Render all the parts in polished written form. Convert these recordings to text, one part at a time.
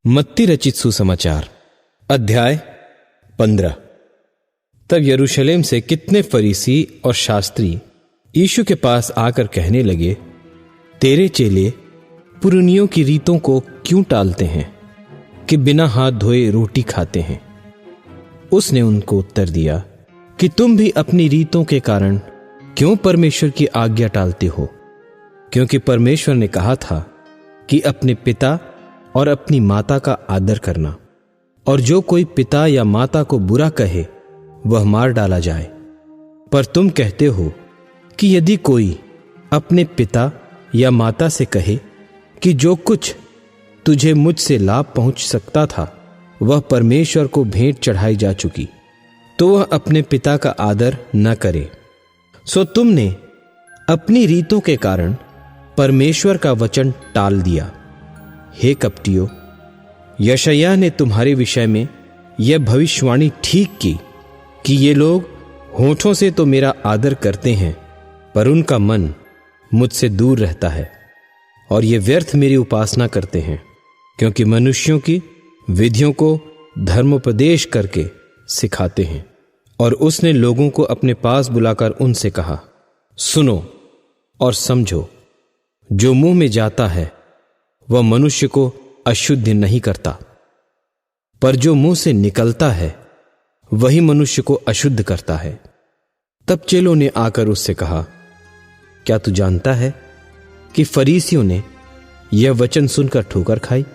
मत्ती रचित सुसमाचार अध्याय 15। तब यरूशलेम से कितने फरीसी और शास्त्री यीशु के पास आकर कहने लगे, तेरे चेले पुरनियों की रीतों को क्यों टालते हैं कि बिना हाथ धोए रोटी खाते हैं? उसने उनको उत्तर दिया कि तुम भी अपनी रीतों के कारण क्यों परमेश्वर की आज्ञा टालते हो? क्योंकि परमेश्वर ने कहा था कि अपने पिता और अपनी माता का आदर करना, और जो कोई पिता या माता को बुरा कहे वह मार डाला जाए। पर तुम कहते हो कि यदि कोई अपने पिता या माता से कहे कि जो कुछ तुझे मुझसे लाभ पहुंच सकता था वह परमेश्वर को भेंट चढ़ाई जा चुकी, तो वह अपने पिता का आदर न करे। सो तुमने अपनी रीतों के कारण परमेश्वर का वचन टाल दिया। हे कपटियों, यशायाह ने तुम्हारे विषय में यह भविष्यवाणी ठीक की कि ये लोग होठों से तो मेरा आदर करते हैं, पर उनका मन मुझसे दूर रहता है, और ये व्यर्थ मेरी उपासना करते हैं, क्योंकि मनुष्यों की विधियों को धर्मोपदेश करके सिखाते हैं। और उसने लोगों को अपने पास बुलाकर उनसे कहा, सुनो और समझो, जो मुंह में जाता है वह मनुष्य को अशुद्ध नहीं करता, पर जो मुंह से निकलता है वही मनुष्य को अशुद्ध करता है। तब चेलों ने आकर उससे कहा, क्या तू जानता है कि फरीसियों ने यह वचन सुनकर ठोकर खाई?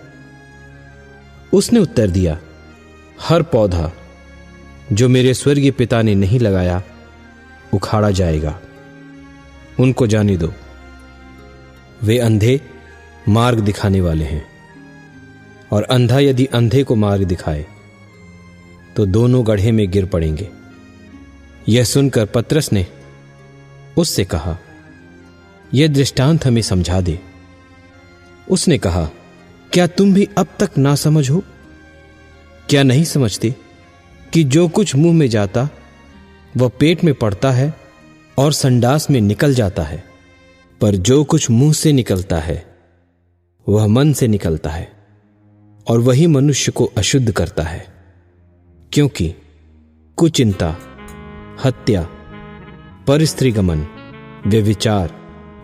उसने उत्तर दिया, हर पौधा जो मेरे स्वर्गीय पिता ने नहीं लगाया उखाड़ा जाएगा। उनको जाने दो, वे अंधे मार्ग दिखाने वाले हैं, और अंधा यदि अंधे को मार्ग दिखाए तो दोनों गड्ढे में गिर पड़ेंगे। यह सुनकर पतरस ने उससे कहा, यह दृष्टांत हमें समझा दे। उसने कहा, क्या तुम भी अब तक ना समझ हो? क्या नहीं समझते कि जो कुछ मुंह में जाता वह पेट में पड़ता है और संडास में निकल जाता है, पर जो कुछ मुंह से निकलता है वह मन से निकलता है, और वही मनुष्य को अशुद्ध करता है। क्योंकि कुचिंता, हत्या, परस्त्रीगमन, व्यभिचार,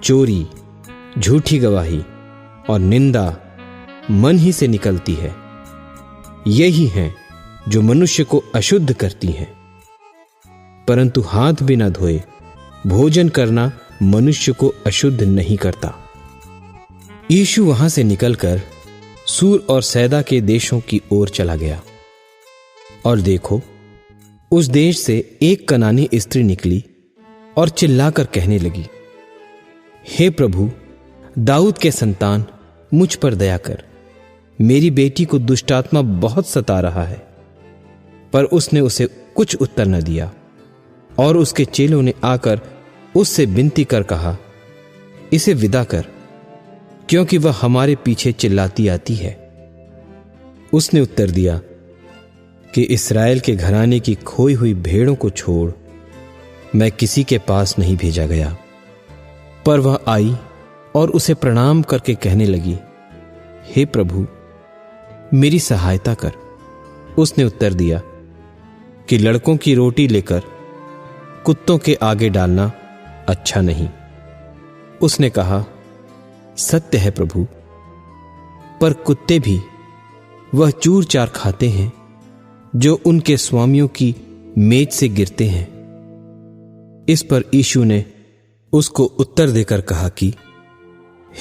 चोरी, झूठी गवाही और निंदा मन ही से निकलती है। यही हैं जो मनुष्य को अशुद्ध करती हैं। परंतु हाथ बिना धोए भोजन करना मनुष्य को अशुद्ध नहीं करता। यीशु वहां से निकलकर सूर और सैदा के देशों की ओर चला गया, और देखो, उस देश से एक कनानी स्त्री निकली और चिल्लाकर कहने लगी, हे प्रभु, दाऊद के संतान, मुझ पर दया कर, मेरी बेटी को दुष्टात्मा बहुत सता रहा है। पर उसने उसे कुछ उत्तर न दिया, और उसके चेलों ने आकर उससे विनती कर कहा, इसे विदा कर, क्योंकि वह हमारे पीछे चिल्लाती आती है। उसने उत्तर दिया कि इस्राएल के घराने की खोई हुई भेड़ों को छोड़ मैं किसी के पास नहीं भेजा गया। पर वह आई और उसे प्रणाम करके कहने लगी, हे प्रभु, मेरी सहायता कर। उसने उत्तर दिया कि लड़कों की रोटी लेकर कुत्तों के आगे डालना अच्छा नहीं। उसने कहा, सत्य है प्रभु, पर कुत्ते भी वह चूर चार खाते हैं जो उनके स्वामियों की मेज से गिरते हैं। इस पर यीशु ने उसको उत्तर देकर कहा कि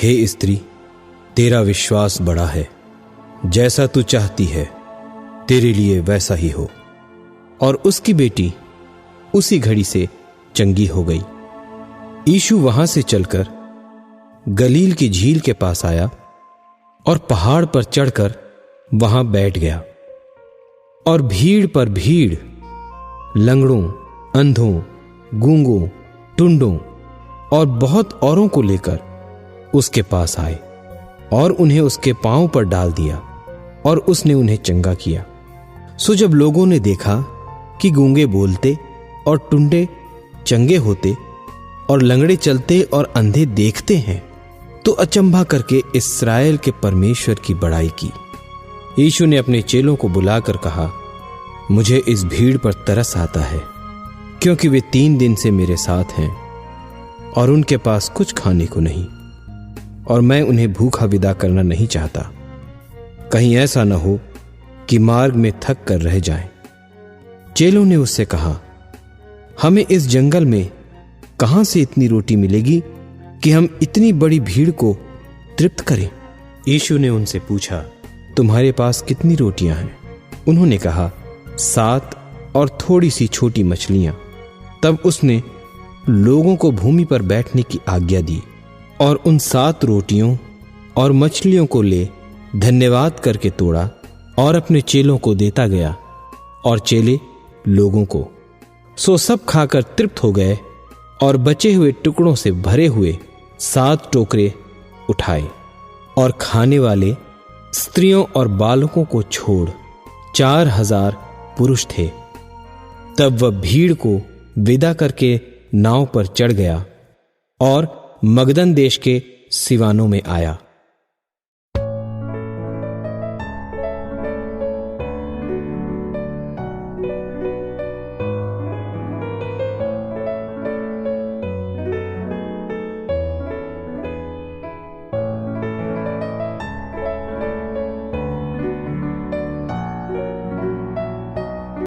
हे स्त्री, तेरा विश्वास बड़ा है, जैसा तू चाहती है तेरे लिए वैसा ही हो। और उसकी बेटी उसी घड़ी से चंगी हो गई। यीशु वहां से चलकर गलील की झील के पास आया और पहाड़ पर चढ़कर वहां बैठ गया। और भीड़ पर भीड़ लंगड़ों, अंधों, गूंगों, टुंडों और बहुत औरों को लेकर उसके पास आए, और उन्हें उसके पांव पर डाल दिया, और उसने उन्हें चंगा किया। सो जब लोगों ने देखा कि गूंगे बोलते और टुंडे चंगे होते और लंगड़े चलते और अंधे देखते हैं, तो अचंभा करके इस्राएल के परमेश्वर की बड़ाई की। यीशु ने अपने चेलों को बुलाकर कहा, मुझे इस भीड़ पर तरस आता है, क्योंकि वे 3 दिन से मेरे साथ हैं और उनके पास कुछ खाने को नहीं, और मैं उन्हें भूखा विदा करना नहीं चाहता। कहीं ऐसा न हो कि मार्ग में थक कर रह जाएं। चेलों ने उससे कहा, हमें इस जंगल में कहां से इतनी रोटी मिलेगी कि हम इतनी बड़ी भीड़ को तृप्त करें? यीशु ने उनसे पूछा, तुम्हारे पास कितनी रोटियां हैं? उन्होंने कहा, 7 और थोड़ी सी छोटी मछलियां। तब उसने लोगों को भूमि पर बैठने की आज्ञा दी और उन 7 रोटियों और मछलियों को ले धन्यवाद करके तोड़ा और अपने चेलों को देता गया, और चेले लोगों को। सो सब खाकर तृप्त हो गए और बचे हुए टुकड़ों से भरे हुए 7 टोकरे उठाए, और खाने वाले स्त्रियों और बालकों को छोड़ 4000 पुरुष थे। तब वह भीड़ को विदा करके नाव पर चढ़ गया और मगदन देश के सिवानों में आया।